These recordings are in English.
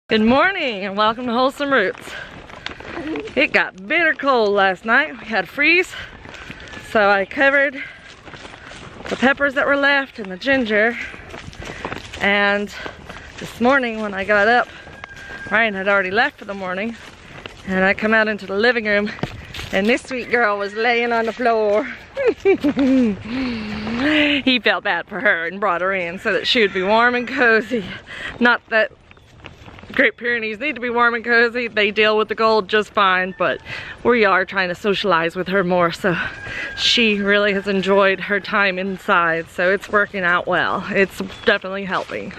Good morning and welcome to Wholesome Roots. It got bitter cold last night. We had a freeze, so I covered the peppers that were left and the ginger. And this morning when I got up, Ryan had already left for the morning, and I come out into the living room and this sweet girl was laying on the floor. He felt bad for her and brought her in so that she would be warm and cozy. Not that Great Pyrenees need to be warm and cozy. They deal with the cold just fine, but we are trying to socialize with her more, so she really has enjoyed her time inside, so it's working out well. It's definitely helping.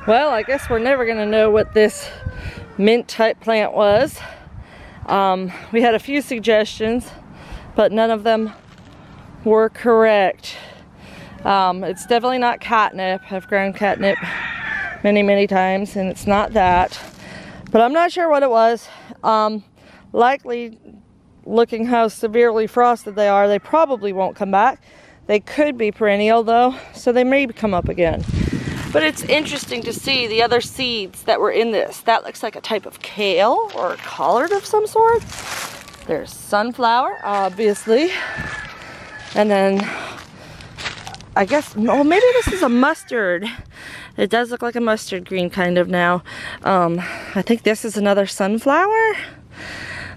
Well, I guess we're never gonna know what this mint type plant was. We had a few suggestions, but none of them were correct. It's definitely not catnip. I've grown catnip many times and it's not that, but I'm not sure what it was. Likely, looking how severely frosted they are, they probably won't come back. They could be perennial though, so they may come up again. But it's interesting to see the other seeds that were in this. That looks like a type of kale or a collard of some sort. There's sunflower, obviously. And then, I guess, oh, maybe this is a mustard. It does look like a mustard green kind of now. I think this is another sunflower.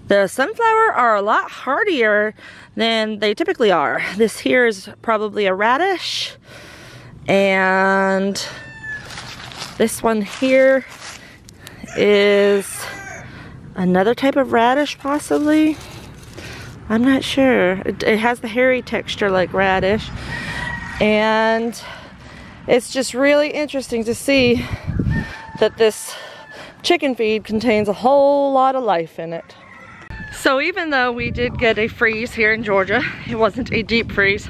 The sunflower are a lot hardier than they typically are. This here is probably a radish. And this one here is another type of radish, possibly. I'm not sure. It has the hairy texture like radish. And it's just really interesting to see that this chicken feed contains a whole lot of life in it. So even though we did get a freeze here in Georgia, it wasn't a deep freeze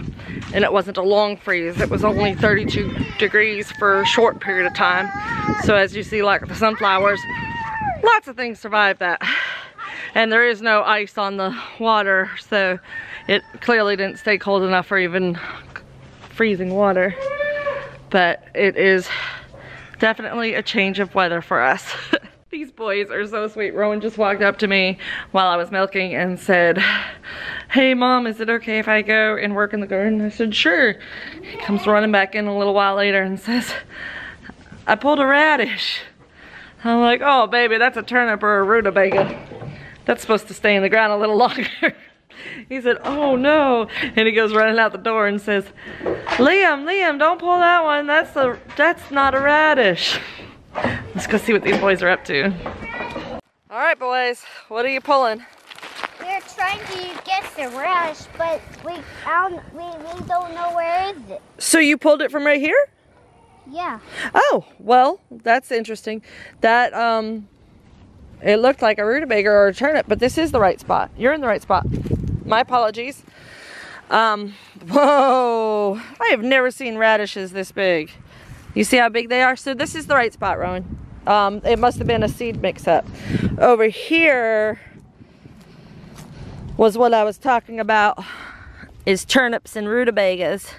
and it wasn't a long freeze. It was only 32 degrees for a short period of time. So as you see, like the sunflowers, lots of things survive that. And there is no ice on the water, so it clearly didn't stay cold enough for even freezing water. But it is definitely a change of weather for us. These boys are so sweet. Rowan just walked up to me while I was milking and said, "Hey Mom, is it okay if I go and work in the garden?" I said, "Sure." He comes running back in a little while later and says, "I pulled a radish." I'm like, "Oh baby, that's a turnip or a rutabaga. That's supposed to stay in the ground a little longer." He said, "Oh no." And he goes running out the door and says, Liam, don't pull that one. That's not a radish." Let's go see what these boys are up to. All right, boys, what are you pulling? We're trying to guess the radish, but we don't know where is it. So you pulled it from right here? Yeah. Oh, well, that's interesting. That, it looked like a rutabaga or a turnip, but this is the right spot. You're in the right spot. My apologies. Whoa, I have never seen radishes this big. You see how big they are? So this is the right spot, Rowan. It must have been a seed mix-up. Over here was what I was talking about, is turnips and rutabagas.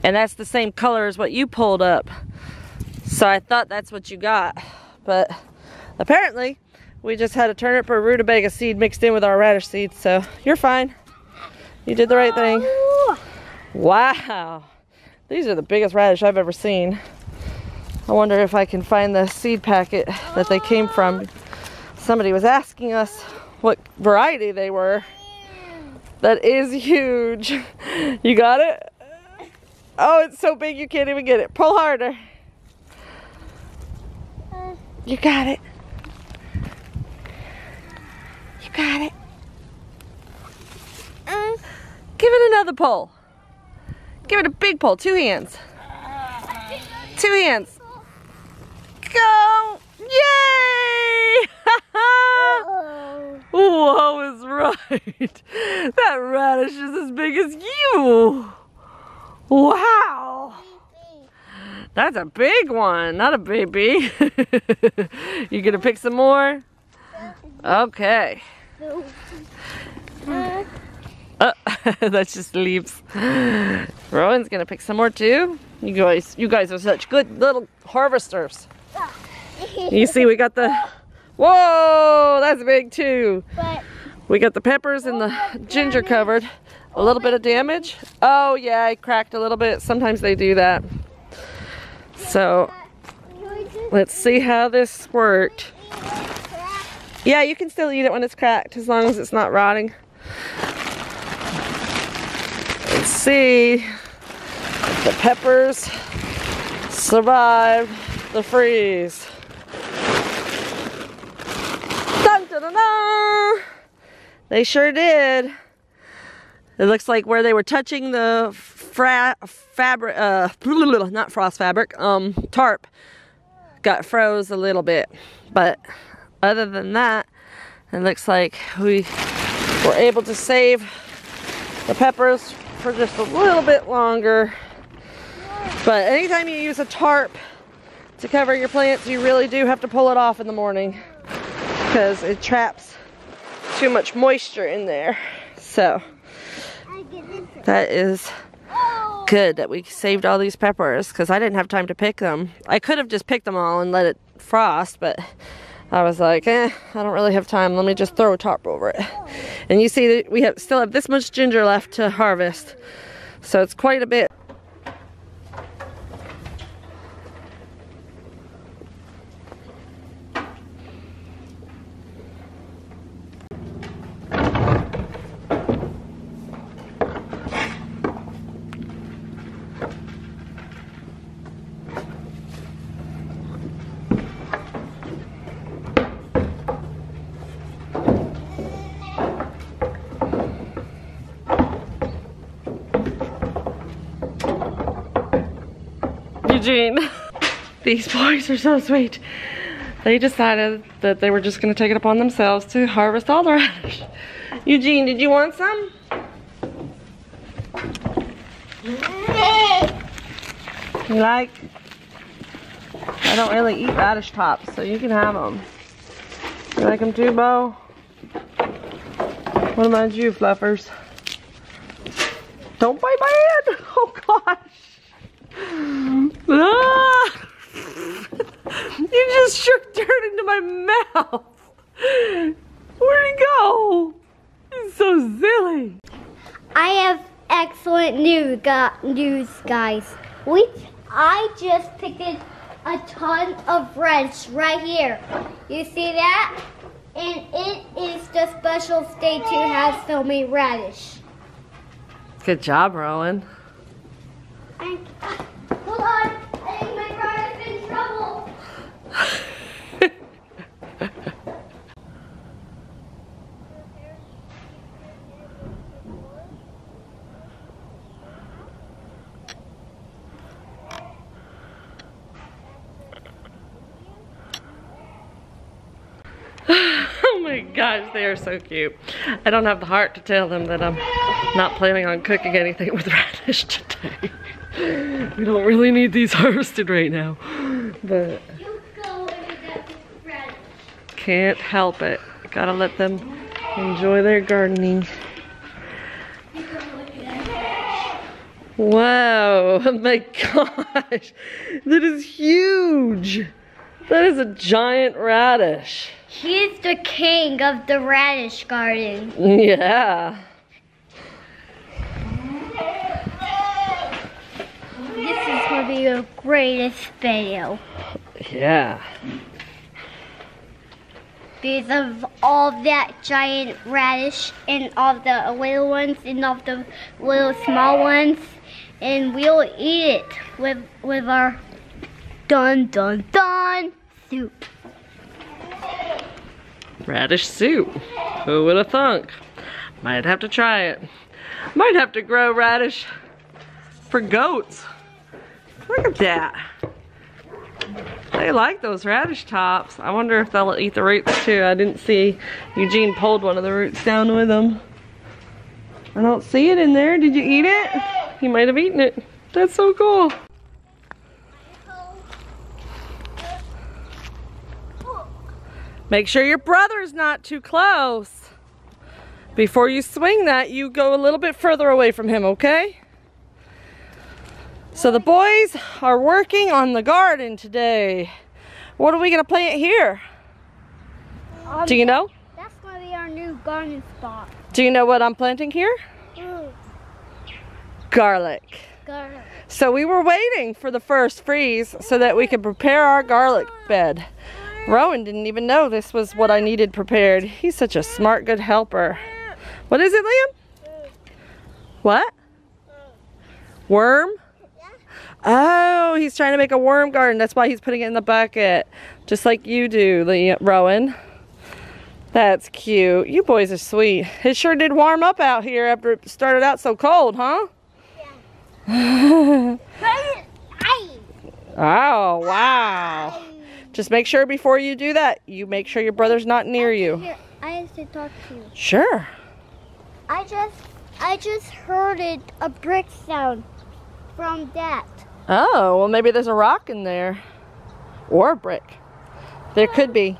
And that's the same color as what you pulled up. So I thought that's what you got. But apparently, we just had a turnip or rutabaga seed mixed in with our radish seeds. So you're fine. You did the right thing. Wow. These are the biggest radish I've ever seen. I wonder if I can find the seed packet that they came from. Somebody was asking us what variety they were. That is huge. You got it? Oh, it's so big you can't even get it. Pull harder. You got it. You got it. Give it another pull. Give it a big pull. 2 hands. 2 hands. Go! Yay! Whoa is right. That radish is as big as you. Wow. That's a big one, not a baby. You gonna pick some more? Okay. That's just leaves. Rowan's gonna pick some more too. You guys are such good little harvesters. You see, we got the, whoa, that's big too. But We got the peppers and the ginger covered. A little bit of damage. Oh yeah, I cracked a little bit. Sometimes they do that. So let's see how this worked. Yeah, you can still eat it when it's cracked as long as it's not rotting. Let's see if the peppers survived the freeze. Dun, dun, dun, dun. They sure did. It looks like where they were touching the fabric, not frost fabric, tarp, got froze a little bit. But other than that, it looks like we were able to save the peppers for just a little bit longer. But anytime you use a tarp to cover your plants, you really do have to pull it off in the morning because it traps too much moisture in there. So that is good that we saved all these peppers because I didn't have time to pick them. I could have just picked them all and let it frost, but I was like, I don't really have time. Let me just throw a tarp over it. And you see that we still have this much ginger left to harvest. So it's quite a bit. Eugene, these boys are so sweet. They decided that they were just going to take it upon themselves to harvest all the radish. Eugene, did you want some? You like? I don't really eat radish tops, so you can have them. You like them too, Bo? What about you, Fluffers? Don't bite my hand! Oh gosh! Ah! You just shook dirt into my mouth. Where'd he go? He's so silly. I have excellent news, guys. I just picked a ton of radish right here. You see that? And it is the special state 2 has filming radish. Good job, Rowan. Hold on, I think my car is in trouble. Oh my gosh, they are so cute. I don't have the heart to tell them that I'm not planning on cooking anything with radish today. We don't really need these harvested right now, but can't help it. Gotta let them enjoy their gardening. Wow, oh my gosh, that is huge. That is a giant radish. He's the king of the radish garden. Yeah. This is going to be the greatest video. Yeah. Because of all that giant radish and all the little ones and all the little small ones. And we'll eat it with our dun dun dun soup. Radish soup. Who would have thunk? Might have to try it. Might have to grow radish for goats. Look at that. They like those radish tops. I wonder if they'll eat the roots too. I didn't see Eugene pulled one of the roots down with him. I don't see it in there. Did you eat it? He might have eaten it. That's so cool. Make sure your brother's not too close. Before you swing that, you go a little bit further away from him, okay? So the boys are working on the garden today. What are we gonna plant here? Do you know? That's gonna be our new garden spot. Do you know what I'm planting here? Garlic. Garlic. So we were waiting for the first freeze so that we could prepare our garlic bed. Rowan didn't even know this was what I needed prepared. He's such a smart, good helper. What is it, Liam? What? Worm? Oh, he's trying to make a worm garden. That's why he's putting it in the bucket. Just like you do, Rowan. That's cute. You boys are sweet. It sure did warm up out here after it started out so cold, huh? Yeah. Oh, wow. Just make sure before you do that, you make sure your brother's not near you. Here, I have to talk to you. Sure. I just heard a brick sound from that. Oh, well maybe there's a rock in there. Or a brick. There could be.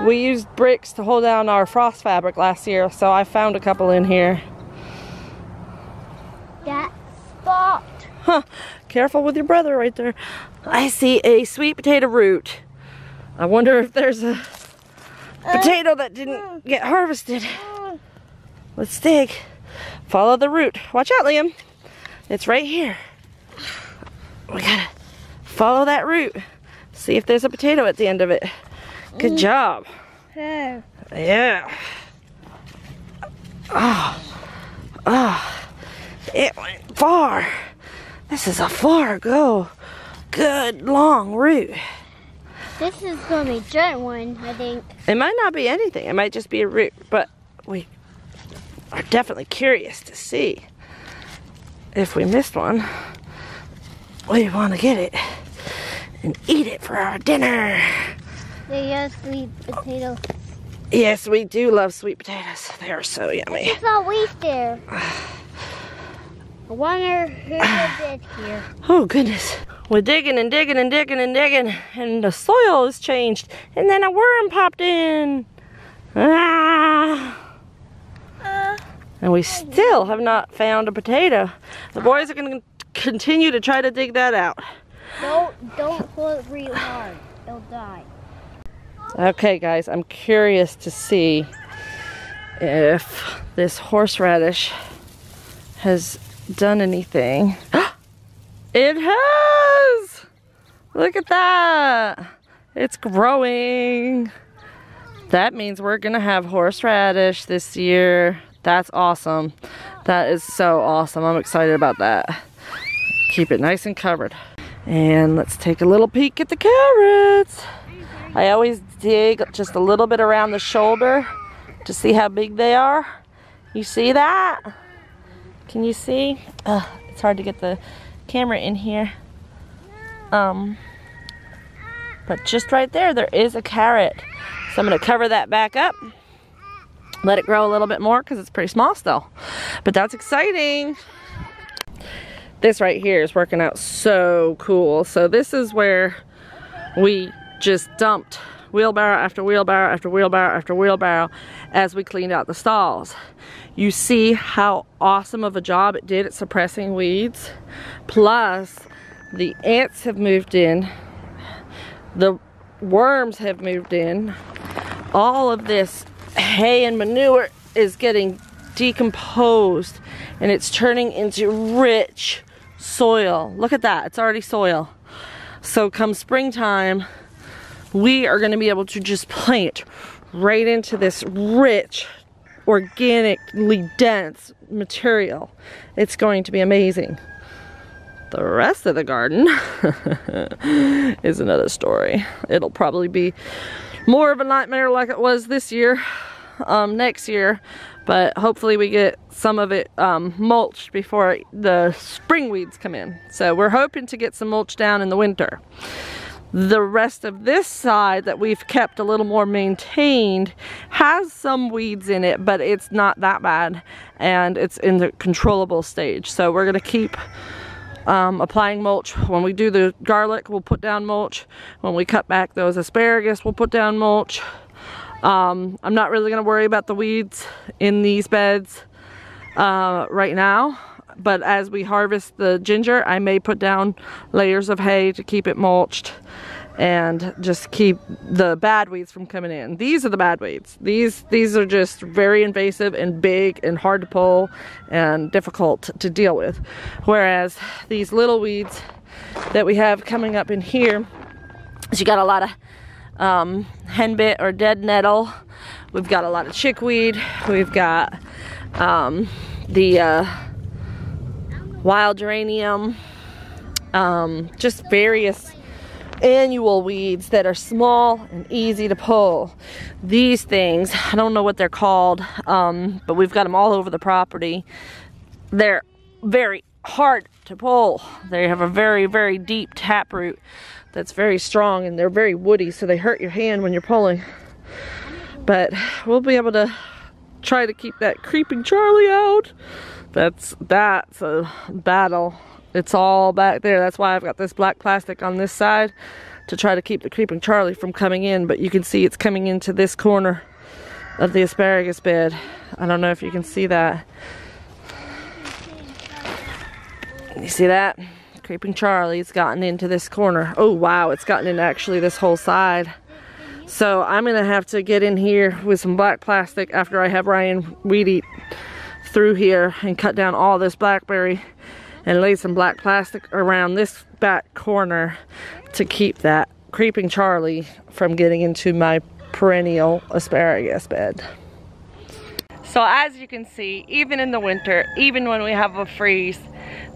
We used bricks to hold down our frost fabric last year, so I found a couple in here. That spot. Huh. Careful with your brother right there. I see a sweet potato root. I wonder if there's a potato that didn't get harvested. Let's dig. Follow the root. Watch out, Liam. It's right here. We gotta follow that root. See if there's a potato at the end of it. Good job. Yeah. Oh. It went far. This is a far go. Good long root. This is gonna be a giant one, I think. It might not be anything. It might just be a root, but we are definitely curious to see if we missed one. We want to get it and eat it for our dinner. They have sweet potatoes. Yes, we do love sweet potatoes. They are so yummy. It's all wheat there. I wonder who did it here. Oh goodness. We're digging and digging and digging and digging, and the soil has changed, and then a worm popped in. And we still have not found a potato. The boys are going to continue to try to dig that out. Don't pull it real hard. They'll die. Okay guys, I'm curious to see if this horseradish has done anything. It has! Look at that! It's growing. That means we're gonna have horseradish this year. That's awesome. That is so awesome. I'm excited about that. Keep it nice and covered. And let's take a little peek at the carrots. I always dig just a little bit around the shoulder to see how big they are. You see that? Can you see? It's hard to get the camera in here. But just right there, there is a carrot. So I'm gonna cover that back up. Let it grow a little bit more because it's pretty small still. But that's exciting. This right here is working out so cool. So this is where we just dumped wheelbarrow after wheelbarrow after wheelbarrow after wheelbarrow as we cleaned out the stalls. You see how awesome of a job it did at suppressing weeds. Plus, the ants have moved in. The worms have moved in. All of this hay and manure is getting decomposed and it's turning into rich soil. Look at that, it's already soil. So come springtime, we are going to be able to just plant right into this rich, organically dense material. It's going to be amazing. The rest of the garden is another story. It'll probably be more of a nightmare like it was this year, next year, but hopefully we get some of it mulched before the spring weeds come in. So we're hoping to get some mulch down in the winter. The rest of this side that we've kept a little more maintained has some weeds in it, but it's not that bad and it's in the controllable stage. So we're gonna keep applying mulch. When we do the garlic, we'll put down mulch. When we cut back those asparagus, we'll put down mulch. I'm not really gonna worry about the weeds in these beds right now, but as we harvest the ginger, I may put down layers of hay to keep it mulched and just keep the bad weeds from coming in. These are the bad weeds. These are just very invasive and big and hard to pull and difficult to deal with. Whereas these little weeds that we have coming up in here, is you got a lot of henbit or dead nettle. We've got a lot of chickweed. We've got the wild geranium, just various annual weeds that are small and easy to pull. These things, I don't know what they're called, but we've got them all over the property. They're very hard to pull. They have a very, very deep taproot that's very strong, and they're very woody, so they hurt your hand when you're pulling. But we'll be able to try to keep that creeping Charlie out. That's a battle. It's all back there. That's why I've got this black plastic on this side to try to keep the creeping Charlie from coming in. But you can see it's coming into this corner of the asparagus bed. I don't know if you can see that. You see that? Creeping Charlie's gotten into this corner. Oh wow, it's gotten in actually this whole side. So I'm gonna have to get in here with some black plastic after I have Ryan weed eat through here and cut down all this blackberry and lay some black plastic around this back corner to keep that creeping Charlie from getting into my perennial asparagus bed. So as you can see, even in the winter, even when we have a freeze,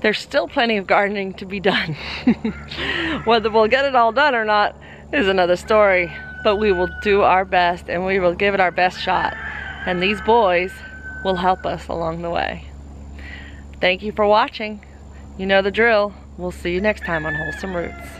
there's still plenty of gardening to be done. Whether we'll get it all done or not is another story, but we will do our best and we will give it our best shot. And these boys will help us along the way. Thank you for watching. You know the drill. We'll see you next time on Wholesome Roots.